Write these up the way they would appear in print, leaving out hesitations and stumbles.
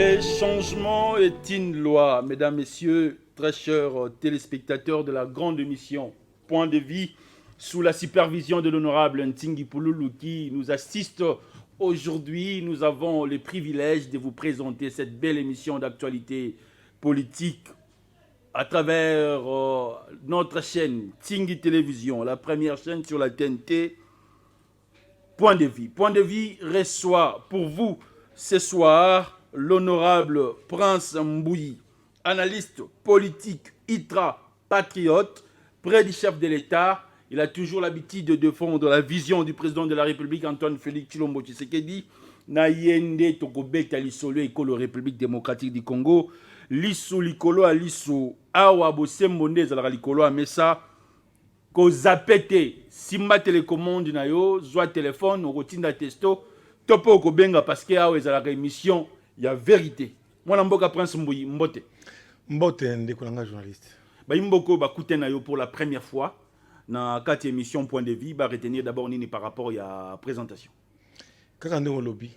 Le changement est une loi, mesdames, messieurs, très chers téléspectateurs de la grande émission Point de vie, sous la supervision de l'honorable Ntingi Pouloulou qui nous assiste aujourd'hui. Nous avons le privilège de vous présenter cette belle émission d'actualité politique à travers notre chaîne Tingi Télévision, la première chaîne sur la TNT. Point de vie. Point de vie reçoit pour vous ce soir l'honorable Prince Mbouyi, analyste politique, patriote, près du chef de l'État. Il a toujours l'habitude de défendre la vision du président de la République, Antoine Félix Tshilombo Tshisekedi. Nayende Tokobeta Lisolo Ekolo République démocratique du Congo. Lisu Likolo a Lisu Awa Bosembo Zalaka Likolo a Mesa. Ko zapete simba télécommande na yo, zwa téléphone, rotinda testo. Topo ko benga parce que awa ezalaka émission. Il y a vérité. Moi, je Prince Mbouyi, Mbote. Mbote, un journaliste. Mboko bakutena yo pour la première fois dans 4 émissions Point de vie. Bah retenir d'abord nini par rapport à la présentation. Quand on est au lobby,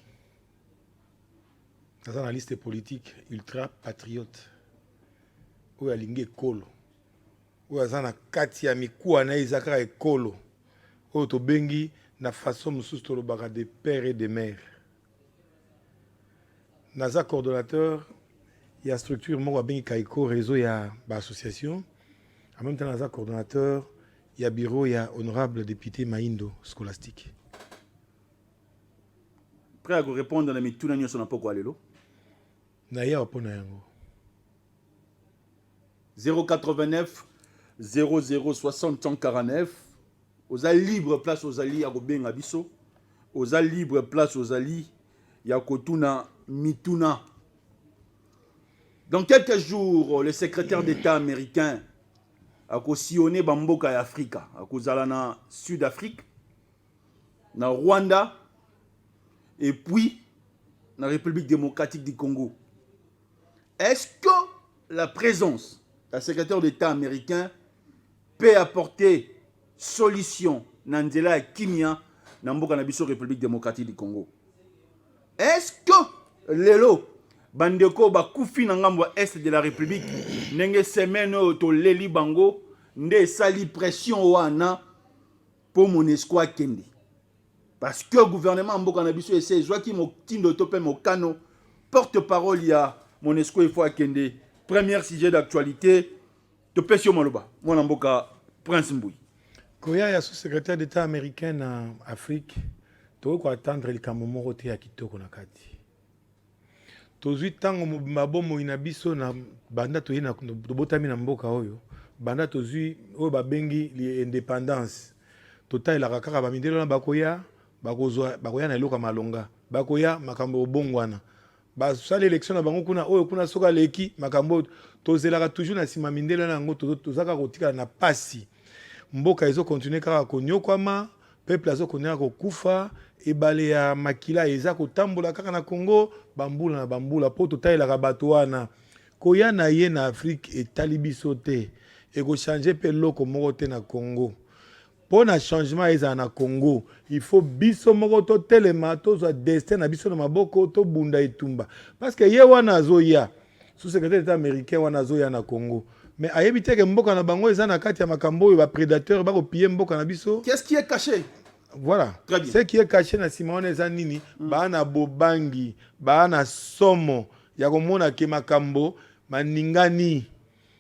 un analyste politique ultra patriote, où il y a l'ingé kolo, où il y a Katia Mikoua na Isaka et kolo, où il y a bengi na façon de des pères et des mères. Naza coordonnateur, il y a structure moi bengi kaiko réseau il y a association. En même temps Naza coordonnateur, il y a bureau il y a honorable député Maindo scolastique. Prêt à répondre à la mituna nyo sona poko alelo. Na ya opona yango. 089 0060 149. Aux libre place aux alliés à Gobenga biso. Aux libre place aux alliés Yakotuna Mituna. Dans quelques jours, le secrétaire d'État américain a sillonné Bamboka et Africa, a kozala na Sud-Afrique, na Rwanda et puis na République démocratique du Congo. Est-ce que la présence du secrétaire d'État américain peut apporter solution na nzela ya kimia na mboka na biso République démocratique du Congo? Est-ce que lelo bandeko bakufi na ngambo est de la République nenge semaine to leli bango nde sali pression wana pour MONUSCO akende? Parce que le gouvernement mboka na biso essaie joaki motindo to pe mokano porte-parole ya MONUSCO il faut akende. Premier sujet d'actualité to pesio maloba mwana mboka Prince Mbouyi. Koya ya sous-secrétaire d'État américain en Afrique. Tu dois attendre le Cameroun te ya kitoko na kati. Tozui tango mabomo inabiso na banda to yena botami na mboka oyo. Banda tozui oyo babengi l'indépendance. Tota ila kaka ba mindelo na bakoya na eloka malonga. Bakoya makambo bongwana. Ba sala élection na bango kuna oyo kuna soka leki makambo tozelaka toujours na sima mindelo na ngo tozaka kotika na pasi. Mboka ezo continuer kaka konyokwama. Peuple azo konea ko kufa ebale ya makila eza ko tambola kaka na Congo bambula na bambula poto taila bato wana koya na ye na Afrique etali biso te e ko changer pe loko moko te na Congo. Pour na changement eza na Congo il faut biso moko to telema to zo destin na biso na maboko to bunda etumba parce que ye wana azoya sous-secrétaire d'État américain wana azoya na Congo. Mais ayebite ke mboka na bango eza na kati ya makambo ba prédateur ba ko piller mboka na biso. Qu'est-ce qui est caché? Voilà. Ce qui est caché na Simone eza nini? Ba na bobangi, ba na somo ya komona ke makambo maningani.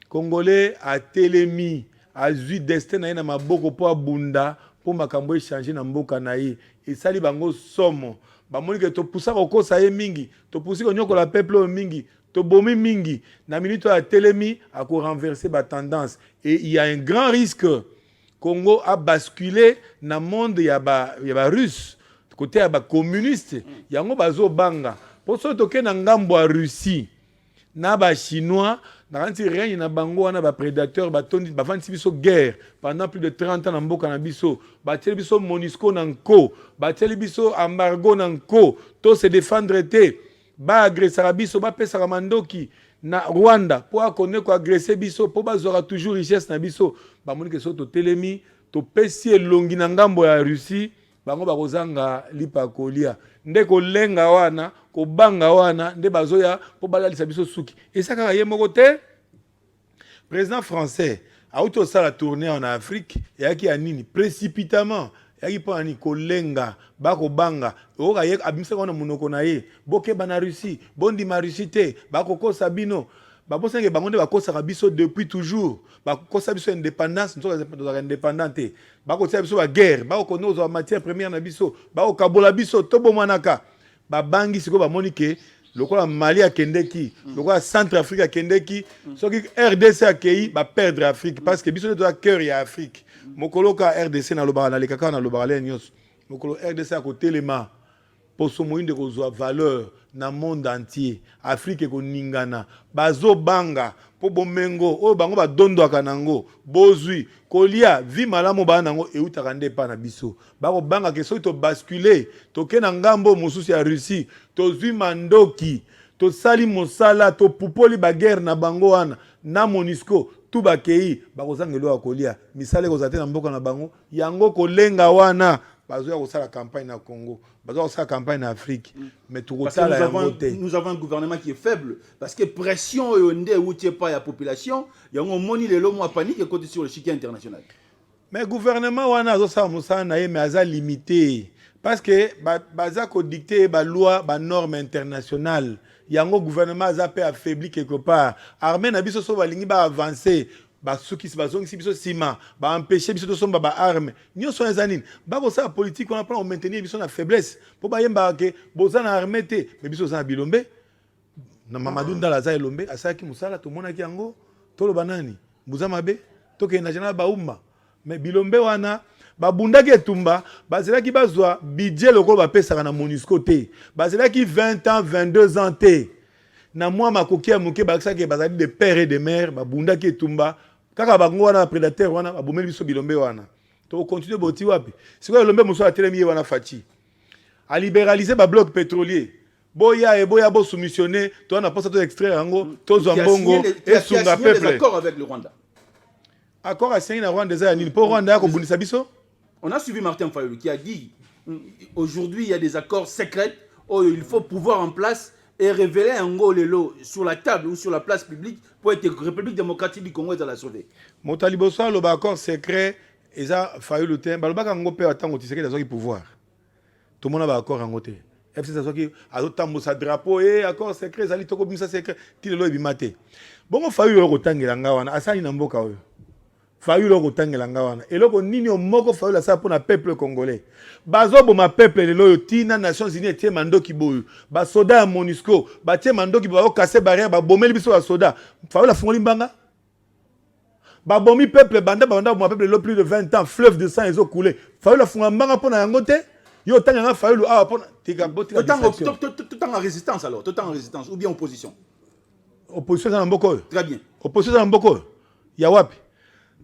Congolais a telemi, a zui destin na na maboko po abunda po makambo changer na mboka na ye. Et sali bango somo. Ba moni ke to pusa ko kosa ye mingi, to pusi ko nyoko la peuple mingi. To bomi mingi na minute à telemi à renverser la tendance et il y a un grand risque Congo a basculé dans le monde il y a russe côté ya ba communiste yango bazo banga pour ça toke na ngambo ya Russie na ba chinois na kanti rien na bango wana ba prédateur ba tondi ba fanti biso guerre pendant plus de 30 ans na mboka na biso ba teli biso MONUSCO na nko ba teli biso embargo na nko to se défendre te ba agresser biso ba pesa mandoki na Rwanda pour akone ko agresser biso pour bazora toujours richesse na biso ba moni ke so to telemi to pesi elongi na ngambo ya Russie bango bakozanga lipa kolia nde kolenga wana kobanga wana nde bazoya po balalisa biso suki esaka ye moko te. Président français auto osala tournée en Afrique yaki ya nini précipitamment yaki po ani kolenga bakobanga oka ye abimisa kona munoko na ye bokeba na Russie bondima Russie te bakokosa bino babosenge bango nde bakosaka biso depuis toujours bakosa biso indépendance nzoka indépendante bakotia biso ba guerre bakonoza matière première na biso bakokabola biso tobomanaka babangi siko bamoni ke lokola Mali akendeki lokola Centrafrique akendeki soki RDC akei ba perdre Afrique parce que biso to cœur ya Afrique mokoloka RDC na lobaka na lekaka na lobaka le nyos mokolo RDC akotelema poso moinde kozwa valeur na monde entier Afrique ekoningana bazobanga po bomengo oyo bango badondwaka nango bozwi kolia vi malamu bana nango eutaka nde pa na biso bakobanga ke soki tobascule toke na ngambo mosusu ya Russie tozwi mandoki tosali mosala topupoli baguerre na bango wana na MONUSCO tu bakei bakozangelo ya kolia misala ekozala te na mboka na bango yango kolenga wana bazoya kosala campagne na Congo bazoya kosala campagne na Afrique mais tout ça nous avons un gouvernement qui est faible parce que pression yonde outie pas la population yango moni lelo mo panique côté sur le chiquier international mais gouvernement wana azosala mosala na ye mais aza limité parce que baza ko dicter ba loi ba norme internationale yango gouvernement aza pe affaibli quelque part armée na biso so balingi ba avancer basuki bazongisi biso sima ba empêcher biso to somba ba arme nyoso ezanine bako sa politique on apprend à maintenir biso na faiblesse po ba yemba ke boza na armée te mais biso za bilombe na Mamadou Ndala za elombe asaki musala to monaki yango tolo banani buza mabe to ke na jana ba umma mais bilombe wana babundaki etumba bazelaki bazwa budget lokolo bapesaka na MONUSCO te bazelaki 20 ans 22 ans te na moi makoki ya moke bakisaki bazali de père et de mère babundaki etumba kaka bango wana prédateur wana babomeli biso bilombe wana to continue boti wapi siko elombe moso atelemi ye wana faci a libéraliser ba bloc pétrolier boya bo soumissionner to na posa to extraire yango to zwa mbongo esunga peuple accord avec le Rwanda accord a signé na Rwanda za nini po Rwanda ko bundisa biso. On a suivi Martin Fayulu qui a dit aujourd'hui il y a des accords secrets où il faut pouvoir en place et révéler un gros lelo sur la table ou sur la place publique pour être République démocratique du Congo dans la sauver. Motaliboso le accord secret et ça Fayulu te balobaka ngo pe atango tiseke dans pouvoir. Tout le monde a accord en côté. FC ça qui a autant sa drapeau et accord secret zali toko bimisa secret ti lelo ebimate. Bongo Fayulu okotangela ngawana asali na mboka oyo. Fayulu okotangela ngawana eloko nini omoko Fayulu asa pona peuple congolais bazobo ma peuple lelo tina Nations Unies tie mandoki boyo ba soda ya MONUSCO ba tie mandoki ba okase barrière ba bomeli biso ba soda Fayulu afungoli mbanga ba bomi peuple banda mo peuple lelo plus de 20 ans fleuve de sang ezo couler Fayulu afunga mbanga pona yango te yo tanga Fayulu awa pona tika botika tout en résistance alors tout en résistance ou bien opposition na mboko très bien opposition na mboko ya wapi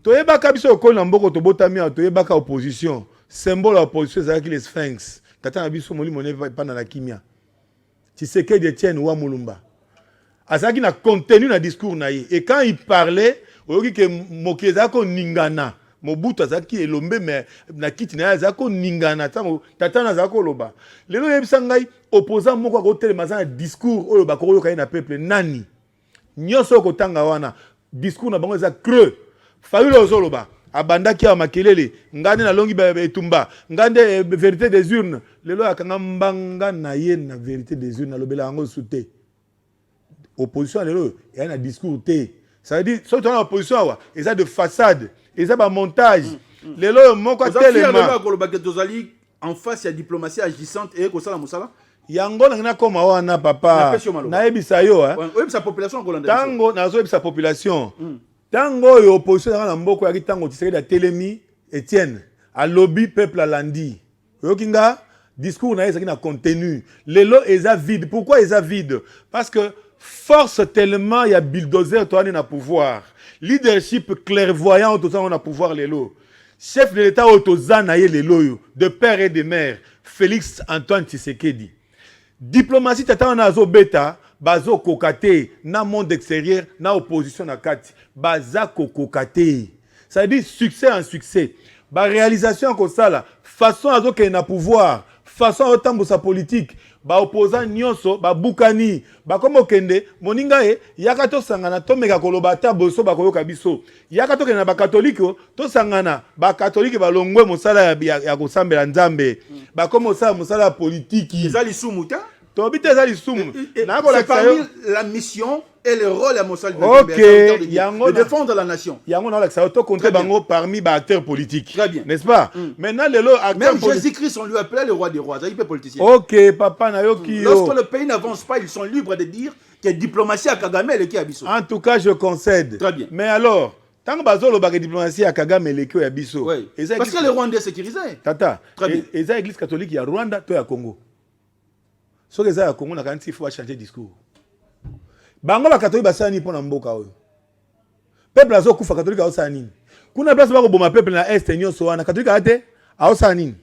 toyebaka biso okoli na mboko tobotami toyebaka opposition symbole ya opposition ezalaki les sphinx tata na biso molimo ne pana na kimia Tshisekedi Etienne wa Mulumba azalaki na contenu na discours na ye et quand il parlait oyoki ke mokili ezalaki koningana Mobutu azalaki elombe mais na kiti na ye azalaki koningana tata na azalaki koloba lelo yebisa ngai opposant moko akotelema aza na discours oyo bakoyoka ye na peuple nani nyonso okotanga wana discours na bango eza creux Fayulu ozoloba abandaki ya makelele ngande na longi etumba ngande vérité des urnes lelo akanga mbanga na ye na vérité des urnes alobela yango sute opposition lelo ya na discours te ça veut dire surtout na opposition awa eza de façade eza ba montage lelo moko telema koloba ke tozali en face ya diplomatie agissante et ko sala musala yango na koma wana papa na yebisa yo oyebisa population kolanda tango nazo yebisa population tango yo opposition na mboko ya tango Tshisekedi ya telemi Etienne a lobby peuple alandi yokinga discours na ezaki na contenu lelo eza vide pourquoi eza vide parce que force tellement ya bulldozer to na pouvoir leadership clairvoyant to ça na pouvoir lelo chef de l'état otozana ye lelo yo de père et de mère Félix Antoine Tshisekedi diplomatie tata na zo beta bazo kokate na monde extérieur na opposition na kati baza kokate ça veut dire succès en succès ba réalisation ko sala façon azokende na pouvoir, façon azotambusa politique, ba opposant nyonso, ba bukani, ba komo kende, moninga yaka to sangana to meka koloba ta boso ba koyoka biso. Yaka to kende na ba catholique to sangana, ba catholique ba longwe mosala ya kosambela nzambe. Ba komo sala mosala politique. Ezali sumuta. Tobite ezali sumu. C'est parmi la mission et le rôle à Moussal de défendre la nation. Yango na laksa to compter bango parmi ba acteurs politiques. Très bien. N'est-ce pas? Maintenant les lots acteurs même Jésus-Christ on lui appelait le roi des rois, ça il peut politicien. OK, papa na yoki. Lorsque le pays n'avance pas, ils sont libres de dire que diplomatie à Kagame et qui abisso. En tout cas, je concède. Très bien. Mais alors, tant que bazolo ba diplomatie à Kagame et qui abisso. Oui. Parce que les Rwandais sécurisés. Tata. Très bien. Et ça église catholique il y a Rwanda to ya Congo. So que ça ya Congo na quand il faut changer discours. Bango ba catholique basani pona mboka oyo. Peuple azo kufa catholique a osani. Kuna place ba ko boma peuple na est nyonso wana catholique ate a osani.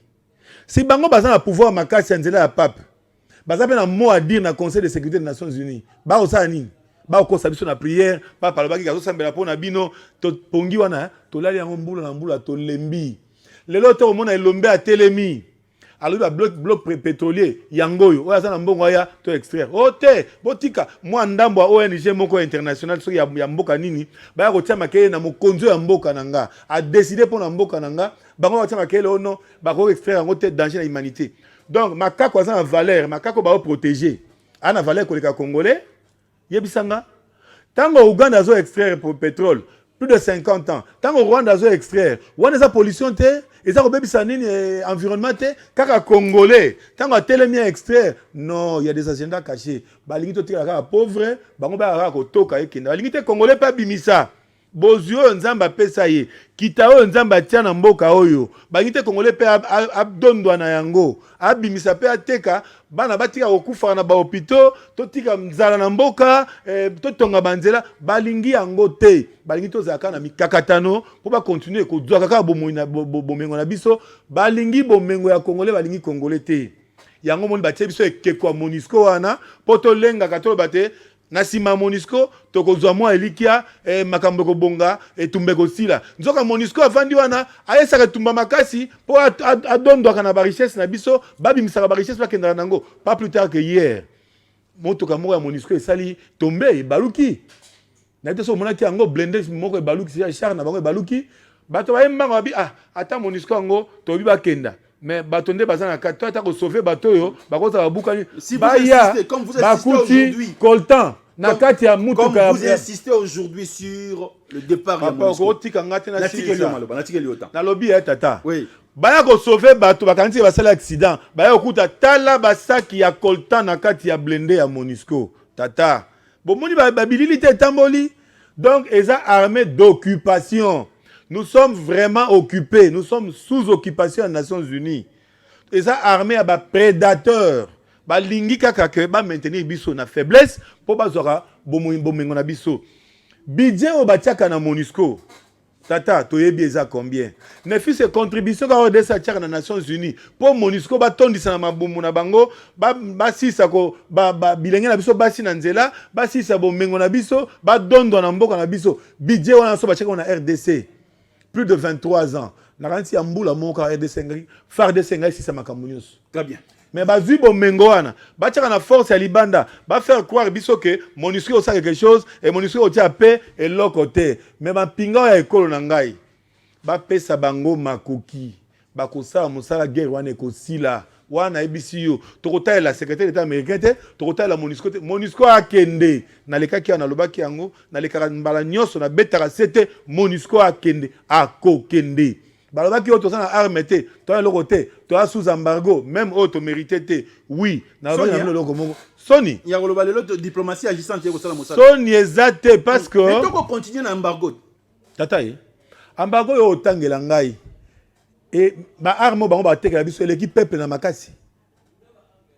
Si bango baza na pouvoir makasi ya nzela ya pape. Baza pe na mot à dire na Conseil de sécurité des Nations Unies. Ba osani. Ba okosa biso na prière, papa alobaki kazo sambela pona bino to pongi wana to lali yango mbula na mbula to lembi. Lelo to mona elombe a telemi. Alors ba bloc pétrolier yangoyo oya sana mbongo ya to extraire ote botika mwa ndambo ya ONG moko international so ya mboka nini ba ya kotia makele na mokonzo ya mboka nanga a décider pour na mboka nanga bango kotia makele ono ba ko extraire yango te danger na humanité. Donc makako za na valeur makako ba protéger ana valeur ko les congolais yebisanga tango Uganda zo extraire pour pétrole plus de 50 ans. Tant au Rwanda zo extraire, on a sa pollution te, et ça obéit sanini environnement te, kaka congolais. Tant à télémien extraire, non, il y a des agendas cachés. Balingito tira kaka pauvre, bango ba kaka kotoka ekenda. Balingito congolais pas bimisa. Bozio nzamba pesa ye, kitao nzamba tia na mboka oyo. Balingito congolais pe abdondwa na yango. Abimisa pe ateka, bana batika okufa na ba hôpitaux, totika mzala na mboka, totonga banzela, balingi yango te. Balingi tozaka na mikakatano pour ba continuer ko doka kaka bomengo na biso, balingi bomengo ya congolais balingi congolais te. Yango moni batie biso ekeko MONUSCO wana, poto lenga katolo bate na sima MONUSCO tokozwa mwa elikia makambo ko bonga etumbeko sila. Nzoka MONUSCO avandi wana ayesaka tumba makasi po adondwa na ba richesse na biso, babimisaka ba richesse bakenda nango. Pas plus tard que hier. Motoka moko ya MONUSCO esali tombe baluki. Na ite so monaki yango blende moko baluki si char na bango baluki. Bato ba yemba ba bi ata MONUSCO yango to bi bakenda. Mais bato nde bazana ka to ata ko sauver bato yo bakoza babukani. Si vous insistez comme vous insistez aujourd'hui Coltan na kati ya mutuka comme vous insistez aujourd'hui sur le départ ya MONUSCO. Na lobi ya tata. Oui. Baya ko sauver bato bakanti basala accident. Baya okuta tala basaki ya Coltan na kati ya blende ya MONUSCO. Tata. Bomoni babilité tamboli. Donc eza armée d'occupation. Nous sommes vraiment occupés. Nous sommes sous occupation des Nations Unies. Eza armée à ba prédateurs. Ba lingi kaka ke ba maintenir biso na faiblesse pour ba zora bomengo na biso. Budget o batiaka na MONUSCO. Tata, toyebi eza combien? Ne fils de contribution ka de sa tiaka na Nations Unies pour MONUSCO ba tondisa na mabumu na bango ba sisa ko ba bilenge na biso basi na nzela ba sisa bomengo na biso ba dondo na mboka na biso. Budget wana so batiaka na RDC. Plus de 23 ans. Na kanti ya mbula moka RDC ngri FARDC ngri sisa makambo nyonso. Très bien. Mais bazui bomengo wana batiaka na force ya libanda ba faire croire biso que MONUSCO osa quelque chose et MONUSCO otia paix et l'autre côté. Mais ba pinga ya ekolo na ngai ba pesa bango makoki ba kosa mosala guerre wana ekosila wana ebisi yo tokota la secrétaire d'état américain te tokota la MONUSCO te MONUSCO akende na lekaki na lobaki yango na lekaka mbala nyonso na betaka sete MONUSCO akende akokende balobaki yo tozana arme te to loko te to sous embargo même auto mérité te oui na ba na loko moko soni ya koloba lelo diplomatie agissante ko sala mosala soni ezate parce que mais toko continuer na embargo tata embargo yo otangela ngai et ba arme bango ba tekela biso l'équipe peuple na makasi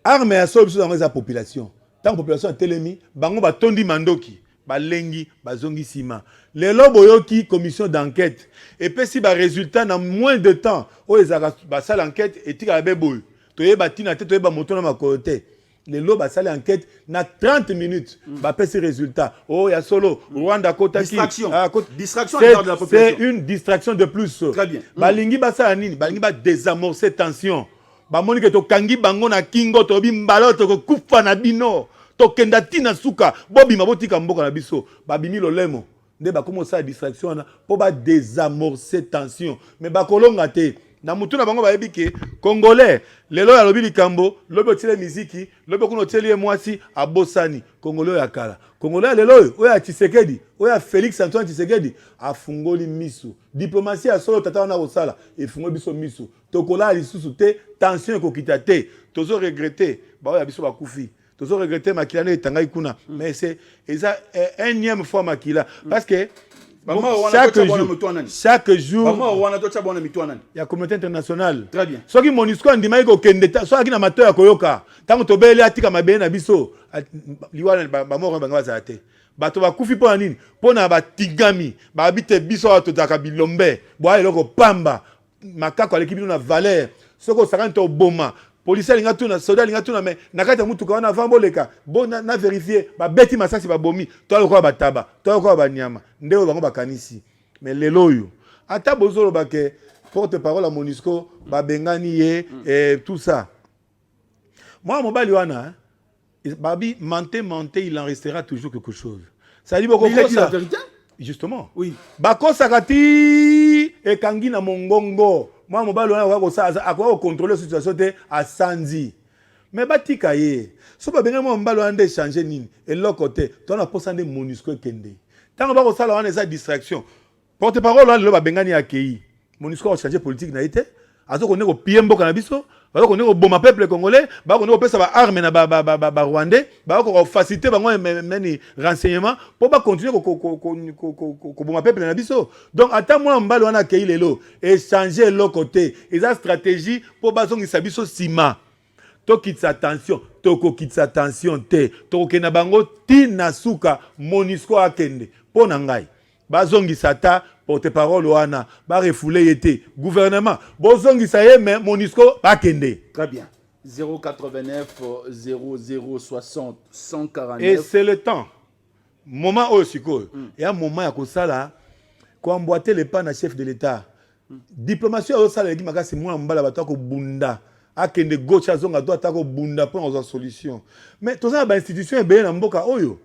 arme ya so biso dans la population tant population telemi bango ba tondi mandoki balengi bazongi sima lelo boyoki commission d'enquête et puis si ba résultat na moins de temps o ezaka ba sala enquête et tika beboy to yeba tina te to yeba moto na makote les lots basali enquête na 30 minutes bapesi résultat oh ya solo Rwanda kotaki distraction de la population, c'est une distraction de plus. Très bien. Balingi basala nini balingi ba désamorcer tension bamoni ke tokangi bango na kingo tobi mbala tokokufa na bino tokenda tina suka bobima botika mboka na biso babimi lolemo nde bakomi osala distraction wana mpo badésamorcer tension mais bakolonga te na mutu na bango bayebi ke congolais lelo ya lobi likambo lobi otiele miziki lobi okuna otieli ye mwasi abosani congolais oyo ya kala congolais lelo oyo ya Tshisekedi oyo ya Félix Antoine Tshisekedi afungoli miso diplomatie ya solo tata wana kosala efungoli biso miso tokolala lisusu te tension ekokita te tozo regrette baoyo ya biso bakufi tozo regrette makila nde etangai kuna mais c'est énième fois makila parce que chaque jour il y a communauté internationale. Très bien. Ce qui MONUSCO ndima iko kende so aki na mato ya koyoka tango tobele atika mabele na biso liwana ba moko banga bazate bato bakufi pona nini pona batigami babite biso bato taka bilombe boya eloko pamba makako aleki bino na valeur soko sakani to boma policier linga tuna soldat linga tuna mais nakata mutu ka wana vamboleka bon na vérifier ba beti masasi ba bomi to lokwa bataba to lokwa banyama ndeo bango bakanisi mais lelo yo ata bozolo bake porte-parole à MONUSCO ba bengani ye et tout ça moi mobali wana babi menté il en restera toujours quelque chose ça dit beaucoup il a dit la vérité justement oui bakosa kati ekangi na mongongo moi mobali wana wa kosa akwa contrôler situation te à sanzi mais batika ye so ba benga mo mbalo ande changer nini eloko te to na posa nde MONUSCO kende tango ba kosala wana eza distraction porte-parole wana lo ba bengani akei MONUSCO a changer politique na ite azoko ne ko piembo kana biso bazoko ne ko boma peuple congolais bazoko ne ko pesa ba arme na ba rwandais bazoko faciliter bango meni renseignement pour ba continuer ko boma peuple na biso donc ata moi mbalo wana akei lelo échanger le côté eza stratégie pour bazongisa biso sima to kitsa attention toko kitsa attention te toko kena bango tina suka MONUSCO akende pona ngai bazongisa ta porte-parole wana ba refoulé yete gouvernement bozongisa ye mais MONUSCO bakende. Très bien. 089 0060 149 et c'est le temps moment osiko et un moment ya kosala ko emboîter les pas na chef de l'état diplomatie o sala ki makasi mwa mbala batako bunda akende gauche azonga droite atako bunda pour avoir solution mais tout ça ba institution ebe na mboka oyo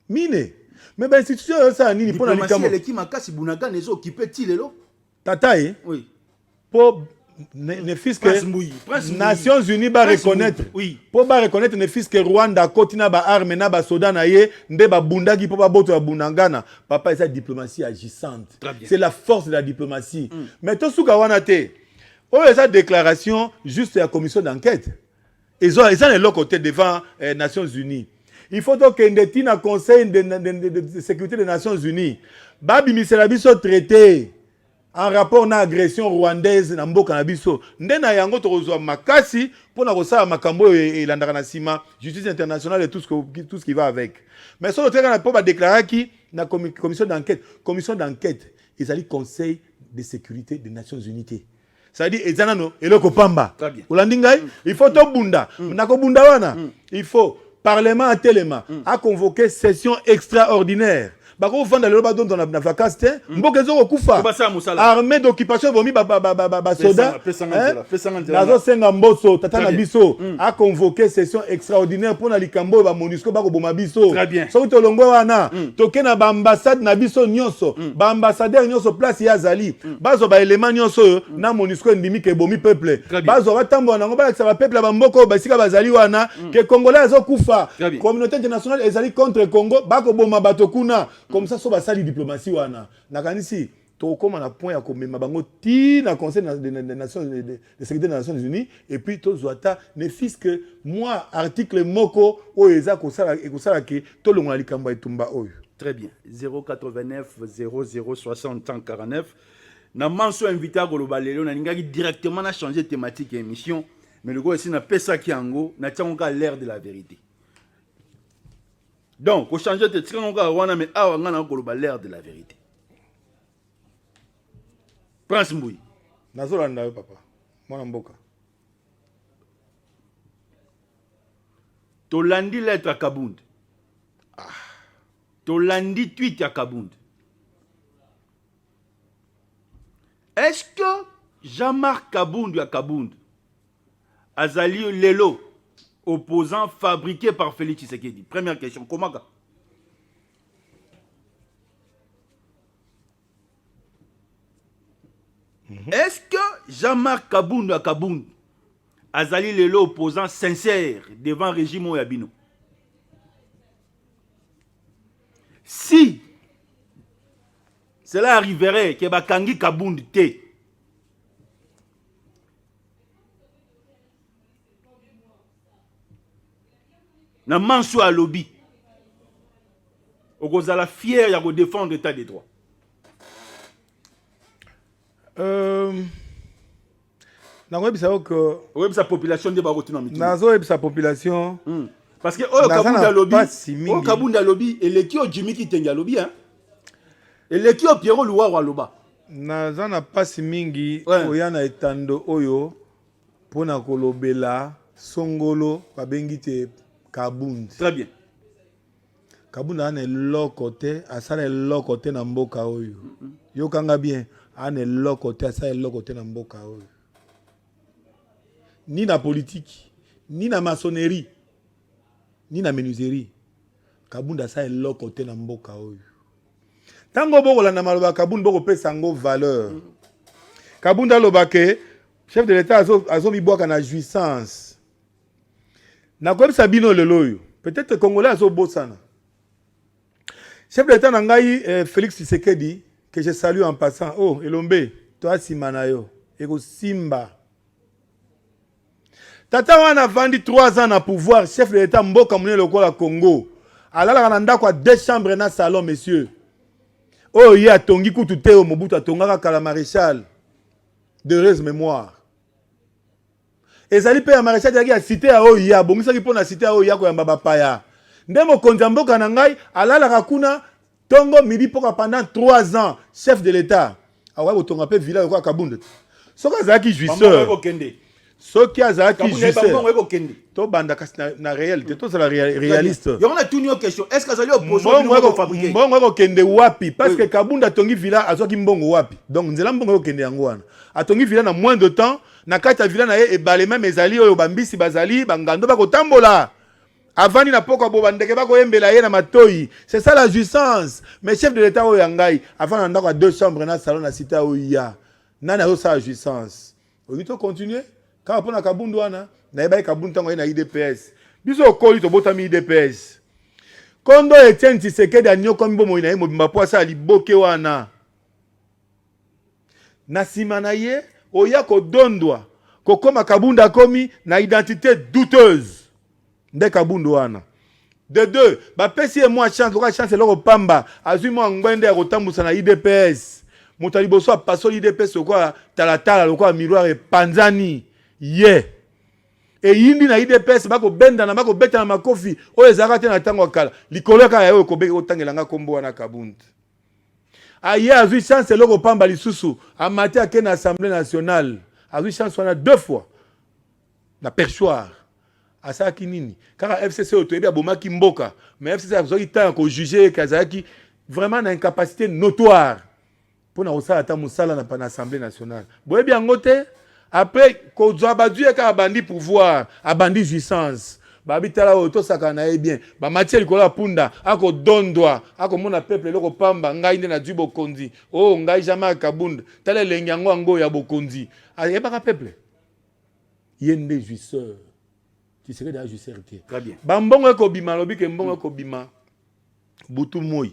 mine mais ba institution yo ça nini pour na likambo diplomatie qui makasi bunaka nezo occupé tilelo tata oui pour ne fils que Nations Unies va reconnaître oui pour ba reconnaître ne fils que Rwanda kotina ba arme na ba soda na ye nde ba bundaki pour ba boto ya bunangana papa esa diplomatie agissante c'est la force de la diplomatie mais to suka wana te o esa déclaration juste la commission d'enquête ils ont le côté devant Nations Unies il faut donc que na conseil de sécurité des Nations Unies babi misela biso traité en rapport na agression rwandaise na mboka na biso nde na yango tokozwa makasi pona kosala makambo elandaka na sima justice internationale et tout ce qui va avec mais so teka na po ba déclarer ki na commission d'enquête ezali conseil de sécurité des Nations Unies ça dit ezanano eloko pamba olandi ngai il faut to bunda na ko bunda wana il faut parlement à téléma a convoqué session extraordinaire bako vanda lelo badon dans la vacances te mboka ezo kokufa armée d'occupation bomi ba soda nazo senga mboso tata na biso a convoqué session extraordinaire pour na likambo ba MONUSCO bako boma biso so to longwe wana to kena ba ambassade na biso nyonso ba ambassadeur nyonso place ya zali bazo ba élément nyonso na MONUSCO ndimi ke bomi peuple bazo batambo na ngo ba ba peuple ba mboko ba sika bazali wana ke congolais ezo kufa communauté internationale ezali contre Congo bako boma bato kuna comme ça so basali diplomatie wana nakanisi to koma na point ya komema bango ti na conseil des nations de sécurité des Nations Unies et puis to zwata ne fils que moi article moko o eza kosala ke to longola likambo etumba oyo. Très bien. 089 0060 149 na manso invité à Goloba lelo na ningaki directement na changer thématique et émission mais le gars ici na pesa ki yango na tiango l'air de la vérité. Donc, au changer de titre, on a mais ah, on a l'air de la vérité. Prince Mbouy. Nazolanda papa. Mwana mboka. Tolandi lettre à Kabound. Tolandi tweet à Kabound. Est-ce que Jean-Marc Kabound à Kabound, Azali Lelo, opposant fabriqué par Félix Tshisekedi? Première question. Comment? Est-ce que Jean-Marc Kabound à Kabound, Azali Lelo, opposant sincère devant le régime Oyabino? Si cela arriverait que Bakangi Kabound te, na manso à lobby, vous allez fier de défendre l'état des droits. Sa population de sa population. Parce que Kabunda lobby et les qui ont Jimmy qui tenga lobby hein. Et les qui ont Pierrot Louaro loba. Nazana pasi mingi oyana etando oyo pona kolobela songolo babengite Kabound. Très bien. Kabound ane lokote asala lokote na mboka oyo. Yo kanga bien ane lokote asala lokote na mboka oyo. Ni na politique, ni na maçonnerie, ni na menuiserie. Kabound asala lokote na mboka oyo. Tango bokola na maloba Kabound boko pesa ngo valeur. Kabound alobake chef de l'état azo mibwaka na jouissance. Na kwebisa bino lelo. Peut-être congolais azo bosana. Chef de l'état nangai Félix Tshisekedi que je salue en passant. Oh Elombe, toi simanayo. Eko Simba. Tata wana vandi 3 ans na pouvoir chef de l'état mboka mune lokola Congo. Alala kananda kwa 2 chambres na salon messieurs. Oh, il y a Tongi Koutouté au Mobutu à Tongara Kala Maréchal. De heureuse mémoire. Et ça lui paye à Maréchal qui a cité à Oya. Bon, ça qui peut citer à Oya quoi Mbaba Paya. Ndemo Konjambo Kanangai, Alala Rakuna, Tongo Midi Poka pendant 3 ans, chef de l'État. Ah ouais, Tonga Pe Villa quoi Kabound. Soka Zaki jouisseur. Soki Azaki jouisseur. To banda na réalité, to c'est la réaliste. Il y a une question. Est-ce que ça lui oppose au fabriquer? Mbongo kende wapi parce que Kabound atongi villa azoki mbongo wapi. Donc nzela mbongo kende yango wana. Atongi villa na moins de temps, na kati ya villa na ye ebale même ezali oyo bambisi bazali bangando bakotambola. Avani na poko bo bandeke bakoyembela ye na matoyi. C'est ça la jouissance. Mais chef de l'état oyo yangai, avant na ndako 2 chambres na salon na cité oya. Nana yo sa jouissance. On peut continuer. Quand on a Kabound wana, na yeba Kabound tango na IDPS. Biso okoli to botami IDPS. Kondo Etienne Tshisekedi anyo kombo mo ina ye mobimba poasa liboke wana. Na sima na ye oya ko dondwa kokoma Kabound akomi na identité douteuse. Nde Kabound wana. De deux, ba pesi e moi chance, loka chance loko pamba, azui mo ngwende ya kotambusa na IDPS. Motali boso a paso IDPS lokwa talatala lokwa miroir e panzani. Yeah. Et yindi na IDPS bako benda na bako beta na makofi oyo ezaka te na tango akala likolo ka yayo ko beka otangelanga kombo wana Kabound. Aye azui chance loko pamba lisusu amati ake na Assemblée nationale. Azui chance wana 2 fois. Na perchoir. Asaki nini? Kaka FCC otoyebi abomaki mboka, mais FCC azoki ta ko juger kazaki vraiment na incapacité notoire pour na osala ta musala na Assemblée nationale. Boyebi angote après kozwa baduye ka bandi pouvoir, abandi jouissance. Babitala oto sakana e bien. Ba matière likola punda, ako dondwa, ako mona peuple loko pamba ngai nde na dji bokonzi. Oh ngai Jean-Marc Kabound, tala lengango ngo ya bokonzi. Ayeba ka peuple. Yende jouisseur. Tu serais déjà jouisseur. Très bien. Bambongo ko bima lobi ke mbongo ko bima. Butu moi.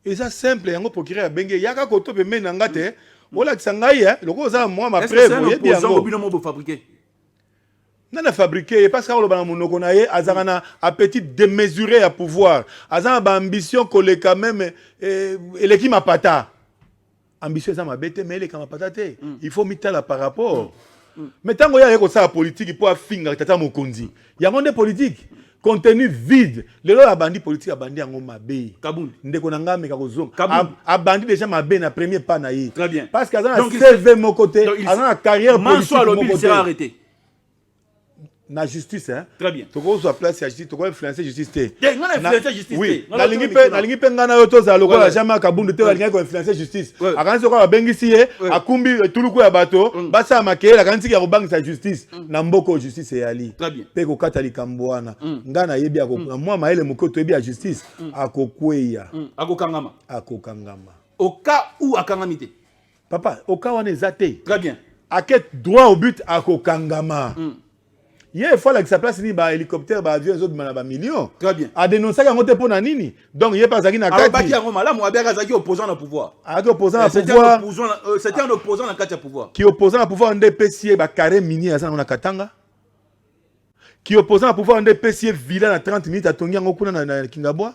Et ça simple yango procurer ya benge yaka ko to pe mena ngate. Ola kisangai loko za moi ma preuve yebi yango bino mo fabriquer. Nana fabriquer parce que le monoko na ye azana appétit démesuré à pouvoir. Azana ba ambition koleka même eleki mapata. Ambition ça ma bête mais eleki mapata te. Il faut mitala par rapport. Mais tant qu'il y a une politique pour finir tata mokonzi, il y a une politique contenu vide. Le lot a bandi politique a bandi en mabe. Kabound. Ndeko nanga me kakozong. A bandi déjà mabe na premier pas na yi. Très bien. Parce qu'il y a un CV mon côté, a une carrière politique mon côté. Sera arrêté. na justice hein. Très bien. Tu vois place ya justice, tu vois influencer justice té. On a influencé justice. Oui. Na lingi pe ngana yo to za lokola jamais kabundu te balinga ko influencer justice. Akanzi ko babengisi ye akumbi tuluku ya bato basa makela kanzi ya kobangisa justice na mboko justice yali. Très bien. Pe ko kata likambo wana. Ngana yebi akoko moi maele mokoto yebi ya justice akokweya. Akokangama. Akokangama. Au cas où akangamite. Papa, au cas où on est zaté. Très bien. À quel droit au but à Kokangama. Il faut que sa place ni ba hélicoptère ba avion autres ba millions. Très bien. A dénoncer que ngote pona nini. Donc il est pas zaki na kati. Alors baki yango malamu abeka zaki opposant au pouvoir. Ah opposant au pouvoir. C'était un opposant dans kati ya pouvoir. Qui opposant au pouvoir ndé PCA ba carré mini à ça na Katanga. Qui opposant au pouvoir ndé PCA villa na 30 minutes à Tongia ngokuna na Kingabwa.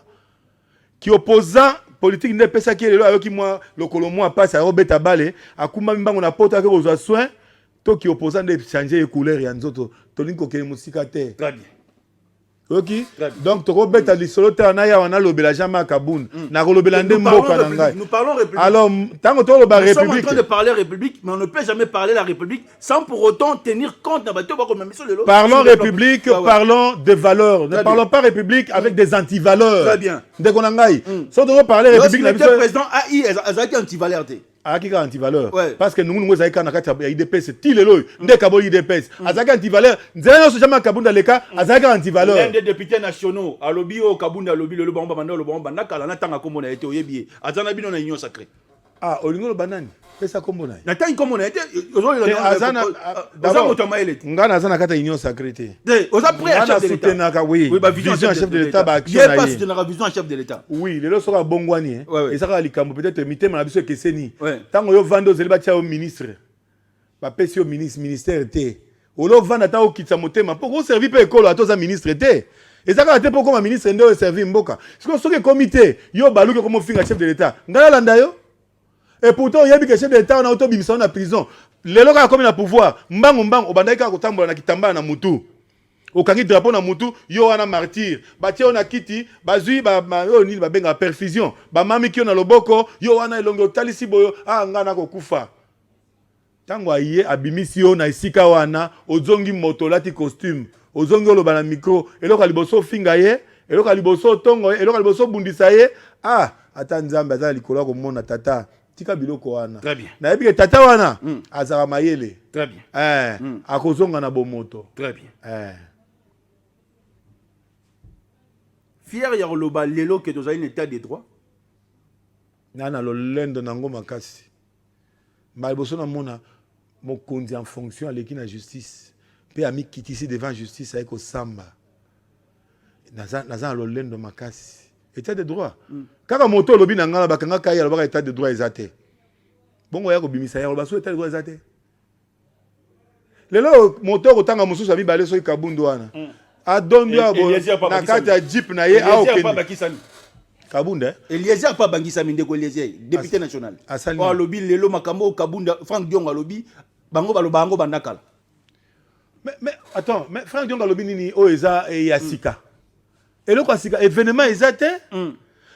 Qui opposant politique ndé PCA qui est là avec moi le colomo passe à Robert Balé akuma mbango na poto avec aux soins. To qui opposant de changer les couleurs et nzoto tolinko ke musika te. Très bien. OK. Donc to robeta li solo ta na ya wana lobela jama kabun na lobela ndé mboka na ngai. Nous parlons république. Alors tango to loba république. Nous sommes en train de parler république mais on ne peut jamais parler la république sans pour autant tenir compte de bateau ba comme mission de l'eau. Parlons république, parlons des valeurs. Ne parlons pas république avec des antivaleurs. Très bien. Dès qu'on ngai. So to parler république le président AI azaki antivaleur te. Azaki antivaleur parce que nous azaki na kati ya IDPS tilelo ndé kabo IDPS azaki antivaleur nzela so jamais kabunda leka azaki antivaleur. L'un des députés nationaux à lobby au kabunda lobby le bomba banda le bomba nakala na tanga komona été oyebi azana bino na union sacrée. Ah olingo lo banani pesa komona na tanga komona été ozoli azana d'abord ngana azana kata union sacrée te oza prêt à chef de l'état. Oui ba vision chef de l'état ba action na yé pas vision chef de l'état. Oui lelo soka bongwani et ça ka likambo peut-être mitema na biso keseni tango yo vando zeli ba tia au ministre ba pesi au ministère te olo vanda ta o kitsa motema pour servir pe ekolo atoza ministre te. Et ça ka te pour comme ministre ndo servir mboka parce que soki comité yo baluke comme finga chef de l'état ngala landa yo. Et pourtant, il y a des chefs d'État en auto bimison na prison. Les locaux comme na pouvoir, mbang obandaka ko tambola na kitamba na mutu. Okangi drapeau na mutu, yo wana martyr. Ba tie na kiti, bazui ba yo ni ba benga perfusion. Ba mami ki na loboko, yo wana elongo talisi boyo, ngana ko kufa. Tango aye abimisi yo na isika wana, ozongi moto lati costume. Ozongi lo bana micro, eloko liboso finga ye, eloko liboso tongo, eloko liboso bundisa ye. Ata nzambe azali likolo ko mona tata. Tika biloko wana. Très bien. Na yebi ke tata wana azaka mayele. Très bien. Akozonga na bomoto. Très bien. Fier ya loba lelo que tozali un état de droit. Nana lo lendo nango makasi. Mbali boso na mona mokonzi en fonction aleki na justice. Pe ami kitisi devant justice ayeko samba. Naza lo lendo makasi. État de droit. Kaka moto lobi na ngala bakanga kaya lobaka état de droit ezate. Bongo ya ko bimisa ya loba so état de droit ezate. Lelo moto ko tanga mususu abi bale so kabundu wana. Adondo ya na kati ya jeep na ye a okeni. Kabunda. Eliezer pa bangisa mindeko Eliezer, député national. O lobi lelo makambo kabunda Frank Dionga lobi bango baloba bango bandakala. Mais attends, mais Frank Dionga lobi nini o eza e yasika. Et le quoi événement exact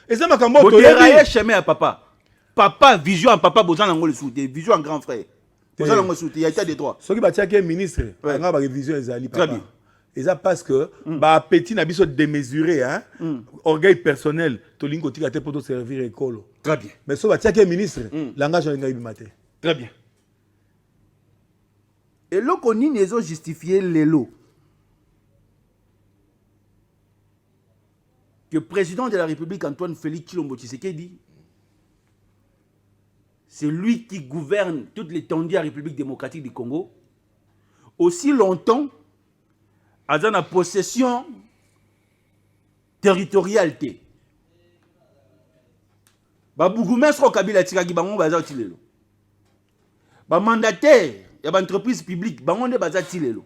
et ça m'a comme to yé chemin à papa vision à papa bozan nango le soute vision en grand frère bozan nango soute il y a état de droit ce qui batia que ministre nga ba vision ezali papa et ça parce que ba appétit na biso démesuré hein orgueil personnel to lingo tika te pour te servir école. Très bien. Mais so batia que ministre langage nga ibimate. Très bien. Et lo koni nezo justifier lelo que le président de la République, Antoine Félix Tshilombo Tshisekedi, c'est lui qui gouverne toute l'étendue de la République démocratique du Congo, aussi longtemps, à la possession territoriale. Bougoumestre Kabila Tikaki Bango Baza Tilelo. Mandataire, il y a une entreprise publique, Bango Baza Tilelo.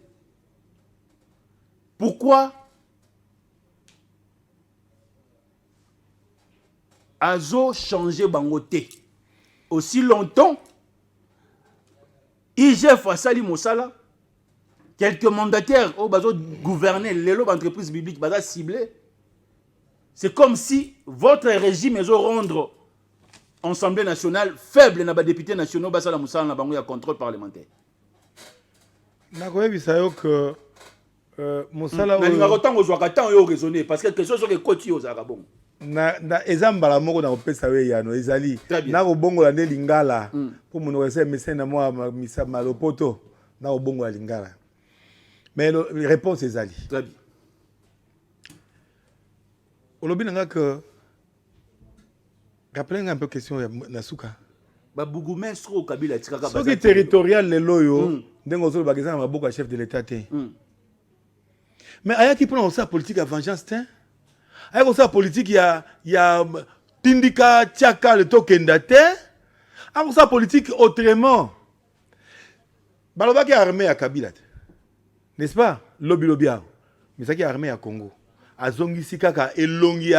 Pourquoi Azo changé bangoté aussi longtemps IGF Asali Mosala quelques mandataires au bazo gouverner les entreprises publiques baza ciblé. C'est comme si votre régime est rendre Assemblée nationale faible na ba députés nationaux basa la Mosala na bango ya contrôle parlementaire. Na koyebi sayo que mosala na linga kotango ozwaka temps yo raisonner parce que quelque chose que koti ozaka bon na eza mbala moko na kopesa we yano ezali na kobongola nde lingala po monoko ese mese na mwa malopoto na kobongola lingala mais réponse ezali très bien olobi nanga que rappelez un peu question ya nasuka ba bourgmestre au Kabila tikaka ba soki territorial lelo yo ndengo zolo bageza na maboko ya chef de l'état te mais ayaki mpona kosala politique ya vengeance te ayaki kosala politique ya tindika tiaka le tokenda te ayaki kosala politique autrement balobaki armée ya Kabila te n'est-ce pas lobi aho misaki armée ya Congo azongisi kaka elongi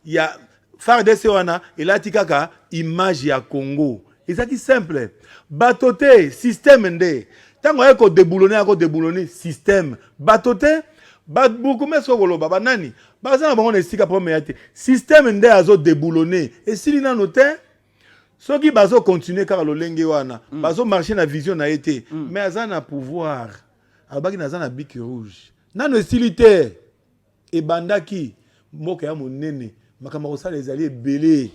ya FARDC wana elati kaka image ya Congo ezaki simple bato te système nde ntango ayaki kodeboulonner système bato te babourgmestre koloba banani baza na bango na esika premier te système nde azodeboulonner esili nano te soki bazocontinue kaka lolenge wana bazomarche na vision na ye te mais aza na pouvoir alobaki naza na bic rouge nano esili te ebandaki mboka ya monene makambo kosala ezali ebele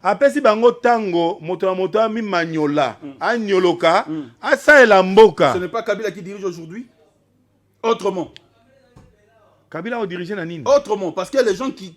apesi bango tango moto na moto amimanyola anyoloka asalela mboka. Ce n'est pas Kabila qui dirige aujourd'hui autrement. Kabila a dirigé na nini autrement parce que les gens qui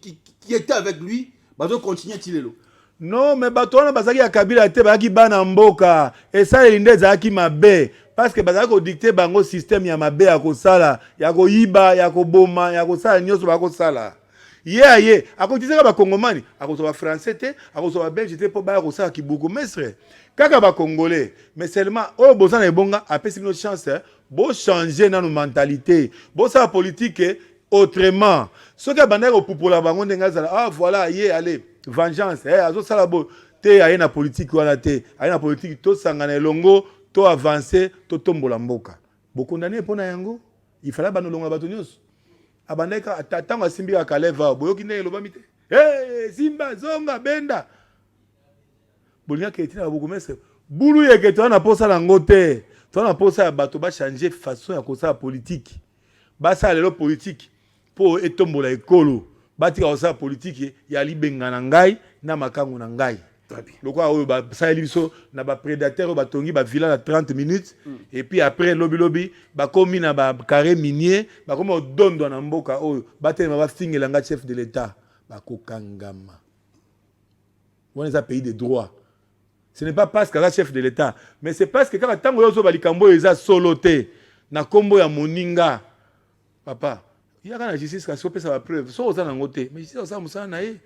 étaient avec lui bazo continuer tilelo. Non mais bato wana bazaki ya Kabila te bazaki bana mboka esaleli nde ezalaki mabe parce que bazaki kodicte bango système ya mabe ya kosala ya koyiba ya koboma ya kosala nyonso bakosala ye akotisaka bakongomani akozwa bafrançais te akozwa babelge te mpo baya kosala kibourgmestre kaka bakongolais mais seulement oyo boza na ebonga apesi bino chance bochange nano mentalité bosala politique autrement soki abandaki kopupola bango ndenge azala ah voilà ye allez vengeance azosala bo te aye na politique wana te aye na politique tosangana elongo to avancer totombola mboka bokondane mpo na yango ifala banolongola bato nyonso abandaka tango asimbi kaka leva boyoki ndenge elobami te simba zonga benda bolingaki etina ya bourgmestre bulu yeke toza na posa nango te toza na posa ya bato bachange façon ya kosala politique basala lelo politique mpo etombola ekolo batika kosala politique ya libenga na ngai na makangu na ngai lokola oyo basaleli biso na baprédateur oyo batongi bavilla na 30 minutes et puis après lobi bakomi na bacarré minier bakomi odondwa na mboka oyo batelema bafingelanga chef de l'état bakokangama wana eza pays de droit. Ce n'est pas parce qu'aza chef de l'état mais c'est parce que kaka ntango oyo balikambo oyo eza solo te na kombo ya moninga papa yaka na justice kasi opesa bapreuve so oza nango te mais justice osala mosala na ye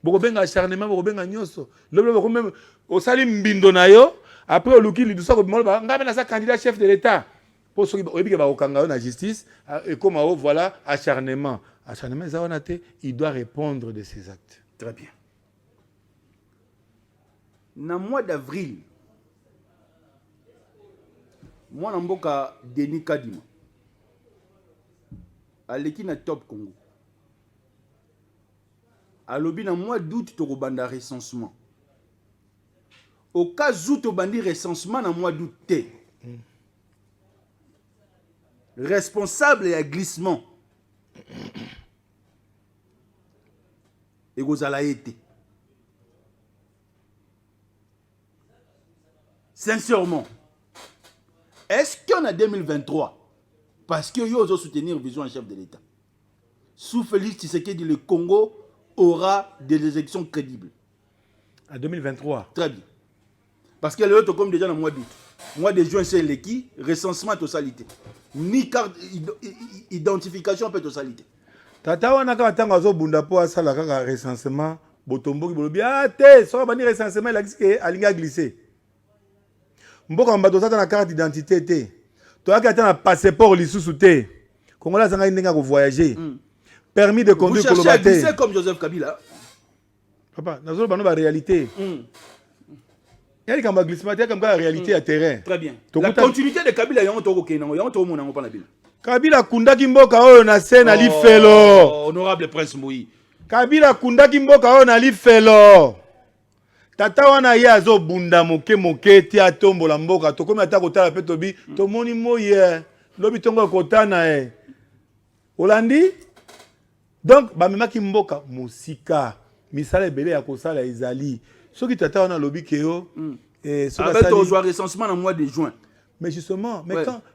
bokobenga acharnement bokobenga nyonso lobi même osali mbindo na yo après oluki lidusa kobimoloba ngai mpe naza candidat chef de l'état mpo soki oyebike bakokanga yo na justice ekoma o voilà acharnement eza wana te il doit répondre de ses actes. Très bien. Na mois d'avril mwana mboka Denis Kadima aleki na Top Congo alobi na mois d'août tokobanda recensement au cas où tobandi recensement na mois d'août te responsable ya glissement ekozala ete sincèrement est-ce qu'on a 2023 parce que yo ozo soutenir vision en chef de l'État sous Félix Tshisekedi le Congo aura des élections crédibles en 2023 très bien parce que les autres comme déjà dans le mois d'août mois de juin c'est l'équipe recensement totalité ni carte identification peut totalité tata wana kaka ntango azobunda mpo asala kaka recensement botomboki bolobi te soki bani recensement elakisi ke alingi aglisse mboka mbato ozata na carte d'identité te toyaki ata na passeport lisusu te kongola azangaki ndenge ya kovoyager permis de conduire koloba te. C'est comme Joseph Kabila. Papa, nous avons la réalité. Il y a comme glissement, il y a comme la réalité à terrain. Très bien. La continuité de Kabila, il y a un togo Kenan, il y a un togo Mouna Panabila. Kabila kundaki mboka oyo na sena li felo. Honorable Prince Moui. Kabila kundaki mboka oyo na li felo. Tata wana ye azo bunda moke moke ti atombola mboka to komi ata kotala pe tobi to moni moye lobi tongo kotana Olandi. Donc bamemaki mboka musika misala ebele ya kosala ezali soki tata wana lobi ke yo avec ton recensement en mois de juin. Mais justement, mais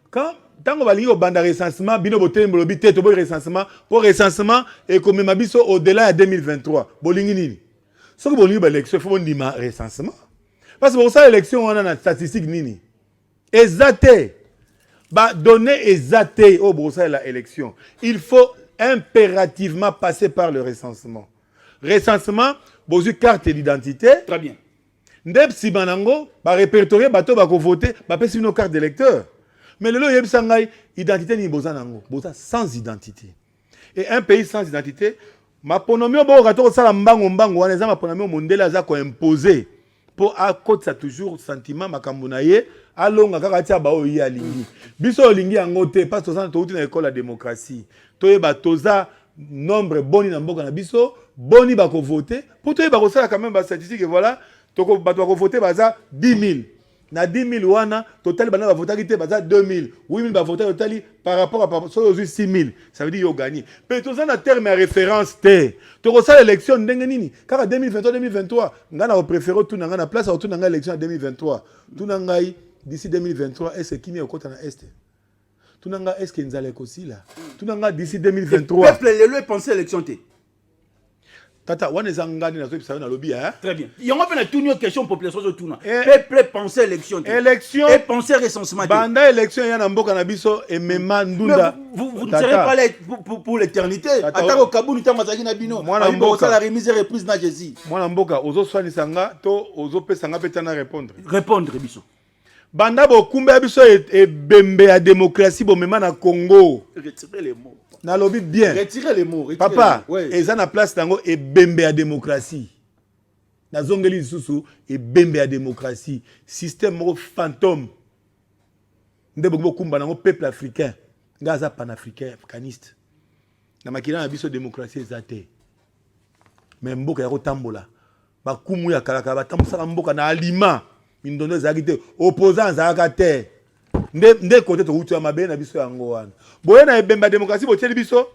quand tango balingi au banda recensement bino botelem lobi te to bo recensement pour recensement et comme mabiso au-delà de 2023 bolingi nini soki bolingi ba élection faut ndima recensement parce que pour ça élection on a na statistique nini exacté ba donner exacté au brossa la élection il faut impérativement passer par le recensement. Recensement, bozu carte d'identité. Très bien. Ndep si banango, ba répertorier bato ba ko voter, ba pesi une carte d'électeur. Mais le lo yeb sangay identité ni boza nango, boza sans identité. Et un pays sans identité, ma ponomio bo rato sala mbango wana za ma ponomio mondela za ko imposer pour à côté ça toujours sentiment makambo na ye alonga kaka tia ba o yi alingi. Biso olingi yango te parce que ça to uti na école la démocratie. Toyeba toza nombre boni na mboka na biso boni ba ko voter pour toyeba ko sala quand même ba statistique voilà toko bato ko voter baza 10 000 na 10 000 wana total bana ba voter te baza 2 000 8 000 ba voter total par rapport à so 6 000 ça veut dire yo gagner mais toza na terme à référence te toko sala élection ndenge nini kaka 2023 2023 ngana ko préférer tout na place à tout na élection en 2023 tout na ngai d'ici 2023 est-ce qui est au côté na est tout nanga est-ce que nzale aussi là tout nanga d'ici 2023 peuple le lieu penser élection té tata wana zangani na zobi na lobby hein très bien il y a pas na toute une question population zo tuna peuple penser élection té élection et penser recensement banda élection ya na mboka na biso et mema ndunda vous ne serez pas là pour l'éternité atako kabuni ta mazaki na bino mwana mboka la remise et reprise na Jésus mwana mboka ozo swani sanga to ozo pesa nga petana répondre biso banda bokumba biso et bembe ya démocratie bo mema na Congo retirez les mots na lobby bien retirez les mots papa eza na place tango et bembe ya démocratie na zongeli susu et bembe ya démocratie système mo fantôme ndebo bokumba nango peuple africain ngaza panafricain africaniste na makina na biso démocratie ezate mais mboka ya kotambola bakumu ya kalaka batambusa mboka na alima mindondo ezalaki te opposant ezalaka te nde kote tokuti ya mabe na biso yango wana boye na ebemba démocratie botieli biso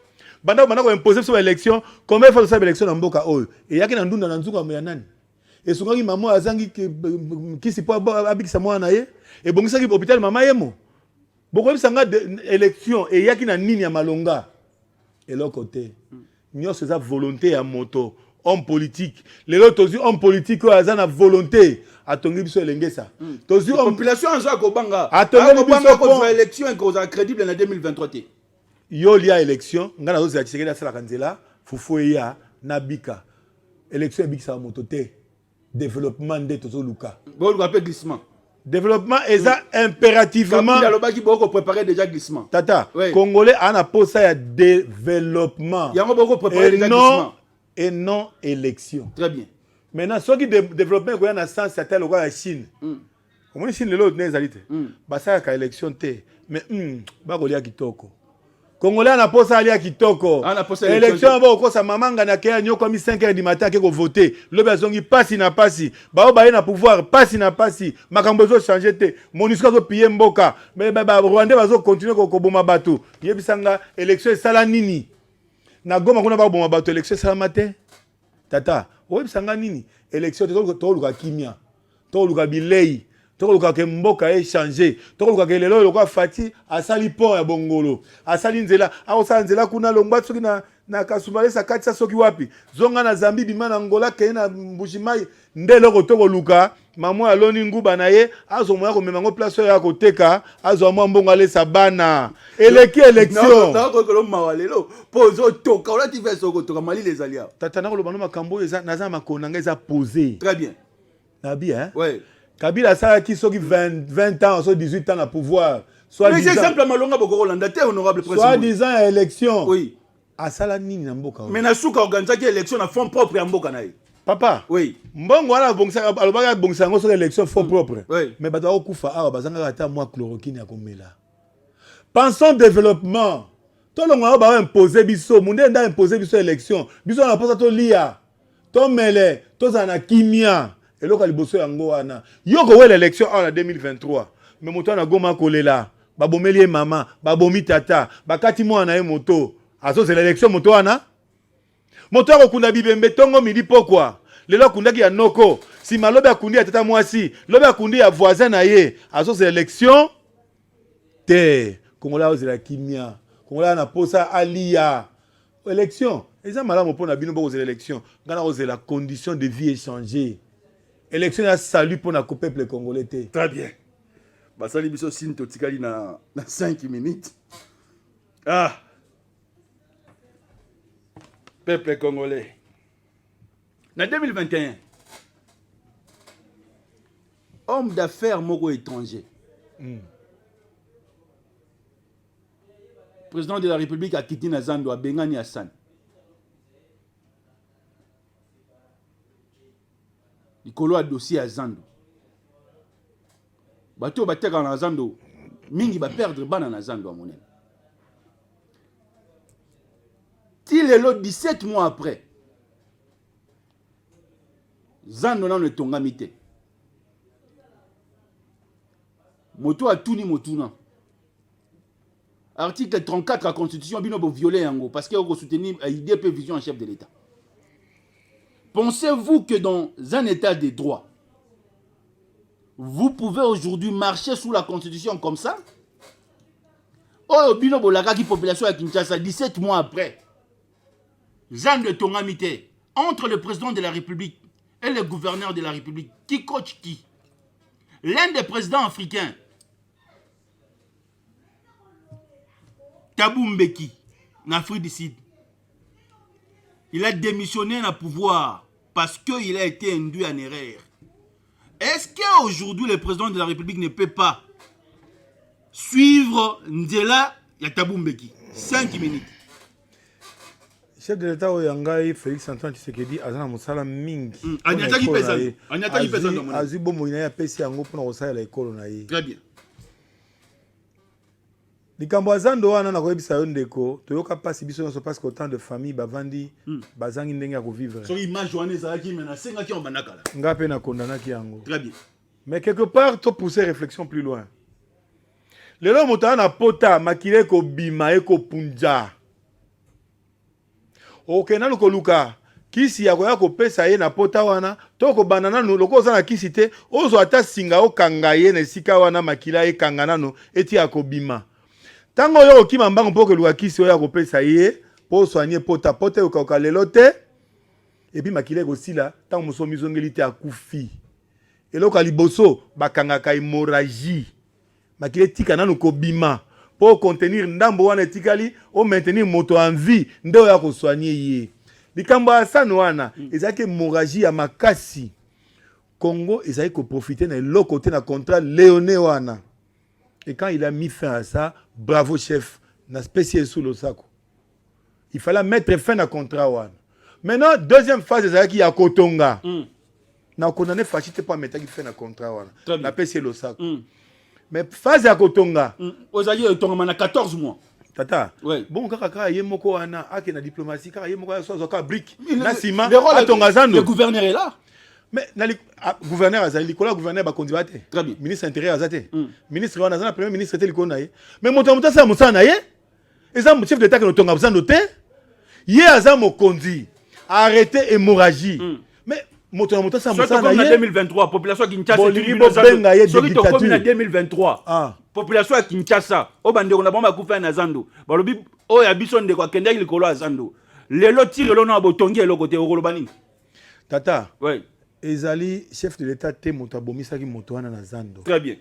banda ko imposer biso ba élection combien fois ça élection na mboka oyo eyaki na ndunda na nzuka ya nani esungaki mama azangi kisi po abikisa mwana na ye ebongisaki hôpital mama yemo bokoyebisa nga élection eyaki na nini ya malonga eloko te nyonso eza volonté ya moto homme politique lelo tozi homme politique oyo aza na volonté atongi biso elengesa tozi population en joie kobanga atongi biso ko élection et cause crédible en 2023 té yo lia élection ngana zo zaki sekela sala kanzela fufu ya nabika élection ebikisa moto te développement de tozo luka bo luka pe glissement développement eza impérativement il lobaki boko préparer déjà glissement tata congolais ana posa ya développement yango boko préparer déjà glissement et non élection. Très bien. Maintenant, ceux qui développent un sens, c'est tel la Chine. Comment Chine le l'autre n'est pas ça qu'à élection té. Mais bah golia kitoko. Congolais on a posé alia kitoko. Élection ba ko sa maman ngana ke nyo comme 5h du matin ke ko voter. Le bazongi passe na passe. Ba ba na pouvoir passe na passe. Makambo zo changer té. Monusco zo piller mboka. Mais ba Rwanda bazo continuer ko boma bato. Yebisanga élection sala nini. Na goma kuna ba bon bato élection ça matin tata oyebi sanga nini élection to luka kimia to luka bilei to luka ke mboka e changer to luka ke lelo luka fati asali port ya bongolo asali nzela aosala nzela kuna longba soki na kasumale sa kati soki wapi zonga na Zambie bima na Angola ke na Mbushimai ndelo ko to luka mamo aloni nguba na ye azo moya ko memango place ya ko teka azo mwa mbongo ale sabana eleki élection na ko ko mawalelo pozo toka ola ti veso ko toka mali les alias tata na ko lobano makambo eza naza makona nga eza posé très bien nabi hein ouais Kabila ça qui soki 20 ans soit 18 ans à pouvoir soit mais c'est simple malonga boko Rolanda te honorable président soit 10 ans à élection oui à sala nini na mboka mais na suka organiser élection na fond propre ya mboka na ye papa oui mbongo wana bongisa alobaka bongisa ngo sur élection fond propre oui mais bato okufa awa bazanga ata moi chloroquine ya komela pensons développement to longo ba imposer biso munde nda imposer biso élection biso na posa to lia to mele to zana kimia eloko liboso yango wana yoko wela élection en 2023 mais moto na goma kolela babomeli ye mama, babomi tata, bakati mwana ye moto. Azo c'est l'élection moto wana. Moto akokunda bibembe tongo midi pokwa. Lelo akundaki ya noko. Si malobe akundi ya tata mwasi, lobe akundi ya voisin na ye. Azo c'est l'élection. Te. Kongola ozela kimia. Kongola na posa alia. Élection. Eza malamu pona bino boko c'est l'élection. Ngana ozela condition de vie échangée. Élection ya salut pour na peuple congolais te. Très bien. Basali biso sinto tikali na 5 minutes. Ah. Peuple congolais. En 2021, homme d'affaires moko étranger. Président de la République a quitté Nazando à Bengani Hassan. Nikolo a dossier à Zando. Bato bateka na Zando. Mingi ba perdre bana na Zando à monnaie. Til est l'autre 17 mois après. Zando na tonga mite. Moto a tout ni motuna. Article 34 de la Constitution, bino bo violer yango parce que vous soutenir IDP vision en chef de l'État. Pensez-vous que dans un état de droit, vous pouvez aujourd'hui marcher sous la Constitution comme ça? Oh, bino bo la population à Kinshasa 17 mois après. Jean de Tongamite, entre le président de la République et le gouverneur de la République, qui coach qui? L'un des présidents africains, Thabo Mbeki, en Afrique du Sud, il a démissionné dans le pouvoir parce qu'il a été induit en erreur. Est-ce qu'aujourd'hui le président de la République ne peut pas suivre Ndela et Thabo Mbeki? 5 minutes. Chef de l'État Oyangai, Félix Antoine Tshisekedi, Azana Moussala Mingi. Agnataki Pesano. Azubo Moïna ya pesi yango pour na la école na ye. Très bien. Likambo azando wana na koyebisa yo ndeko, toyoka pasi biso nyonso parce que autant de famille bavandi bazangi ndenge ya vivre. So image wana ezalaki mena senga ki obanakala. Ngape na kondanaki yango. Très bien. Mais quelque part to pousser réflexion plus loin. Lelo moto na pota makile ko bima e ko punja. Okena no koluka kisi ya koya ko pesa ye na pota wana to ko banana no loko za na kisi te ozo ata singa o kanga ye na sika wana makila e kangana no eti ya ko bima. Tango yo okima mbango mpo ke luka kisi oya ko pesa ye po soigner pota pota yo ka lelo te et puis makila ko sila tango musomi zongeli te akufi. Eloko liboso bakanga ka hémorragie. Makile tika nanu ko bima. Pour contenir ndambo wana etikali o maintenir moto en vie ndo ya ko soigner ye likambo asano wana ezaki hémorragie ya makasi Congo ezaki ko profiter na l'autre côté na contrat Léoné wana et quand il a mis fin à ça bravo chef na spécial sous le sac il fallait mettre fin à contrat wana maintenant deuxième phase ezaki ya kotonga na condamné fachité pas mettre fin à contrat wana na spécial le sac. Mais phase ya kotonga ozali otonga na 14 mois tata ouais. Bon kaka ye moko wana ake na diplomatie kaka ye moko ya sozo ka brique na sima atonga zando le gouverneur est là mais na gouverneur azali likola gouverneur ba kondiba te très bien ministre intérieur azate ministre wana azana premier ministre te likona ye mais moto mutasa musana ye exemple chef d'état que notonga zando te ye azamo kondi arrêter hémorragie mais moto moto sa musana ye 2023 population Kinshasa soki to comme na 2023 population Kinshasa o bandeko na bomba kufa na zando balobi o ya biso ndeko akenda likolo ya zando lelo tirelo na botongi eloko te okoloba nini tata ouais ezali chef de l'état te moto abomisaki moto wana na zando très bien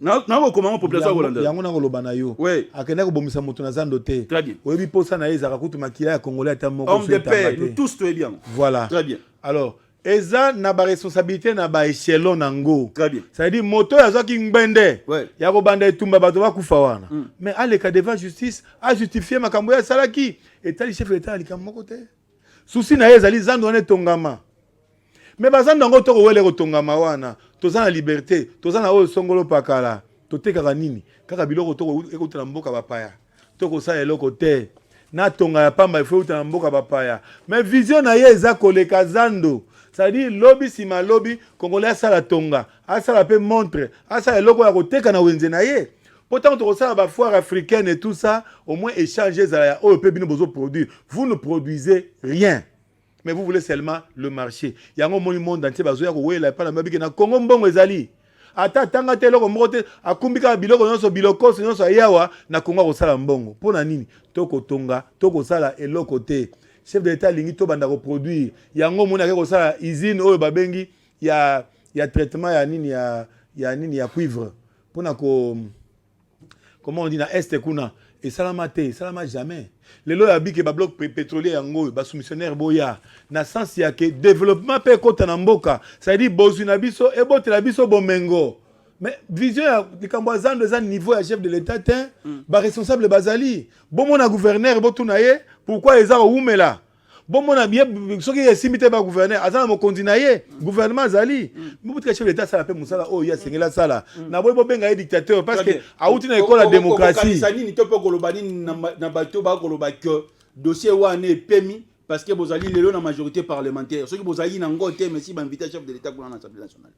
na comment population hollandaise yango na koloba na yo akenda ko bomisa moto na zando te très bien oyebi posa na ezaka kutu makila ya congolais ata moko homme de paix nous tous très bien voilà très bien alors eza na ba responsabilité na ba échelon nango très bien ça veut dire moto yazaki ngbende ya ko banda etumba bato ba kufa wana mais aleka devant justice a justifier makambo ya salaki etali chef d'état likambo moko te souci na ezali zando wana tongama mais bazando ngo to ko wele ko tongama wana toza na liberté toza na o songolo pakala totekaka nini kaka biloko to ekotela mboka bapaya to ko sa eloko te na tonga ya pamba ifo uta mboka bapaya mais vision na ye eza koleka zando c'est-à-dire lobby sima lobby congolais asala tonga asala pe montre asala eloko ya koteka na wenze na ye pourtant tokosala ba foire africaine et tout ça au moins échanger ezala ya oyo pe bino bozo produire vous ne produisez rien mais vous voulez seulement le marché yango moni monde entier bazoya kowela epa na mabike na Congo mbongo ezali ata tanga te eloko moko te akumbika biloko nyonso bilokoso nyonso ayawa na Congo akosala mbongo mpona nini tokotonga tokosala eloko te chef de l'état lingi to banda ko produire yango moni ake kosala usine oyo babengi ya traitement ya nini ya cuivre mpona ko comment on dit na est kuna et salama jamais lelo ya bike ba bloc pétrolier yango ba soumissionnaire boya na sens ya ke développement pe kota na mboka ça dit bozu na biso e botela biso bomengo mais vision ya likambo zando za niveau ya chef de l'état te ba responsable bazali bomona gouverneur botuna ye pourquoi eza oumela bomona bien soki esimite ba gouverneur azana mokonzi na ye gouvernement azali mubutika chef de l'état sala pe musala o ya sengela sala na boy bobenga ye dictateur parce que auti na école la démocratie sanini to pe kolobani na bato ba koloba que dossier wane pemi parce que bozali lelo na majorité parlementaire soki bozali na ngote mais si ba invité chef de l'état pour l'Assemblée nationale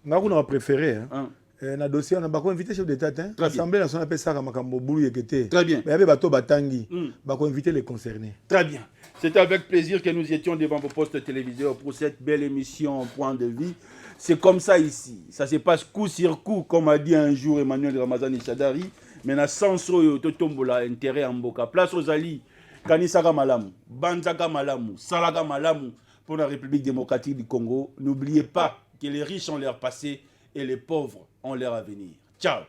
ngako na préféré hein na dossier on a bako invité chef d'état l'Assemblée nationale pe saka makambo bulu yekete très bien mais yabe bato batangi bako inviter les concernés très bien. C'était avec plaisir que nous étions devant vos postes téléviseurs pour cette belle émission Point de Vie. C'est comme ça ici. Ça se passe coup sur coup, comme a dit un jour Emmanuel Ramazani Chadari. Mais na sens oyo totombola intérêt en boka. Place aux alliés. Kanisaka malamu, Banzaka malamu, Salaga malamu pour la République démocratique du Congo. N'oubliez pas que les riches ont leur passé et les pauvres ont leur avenir. Ciao.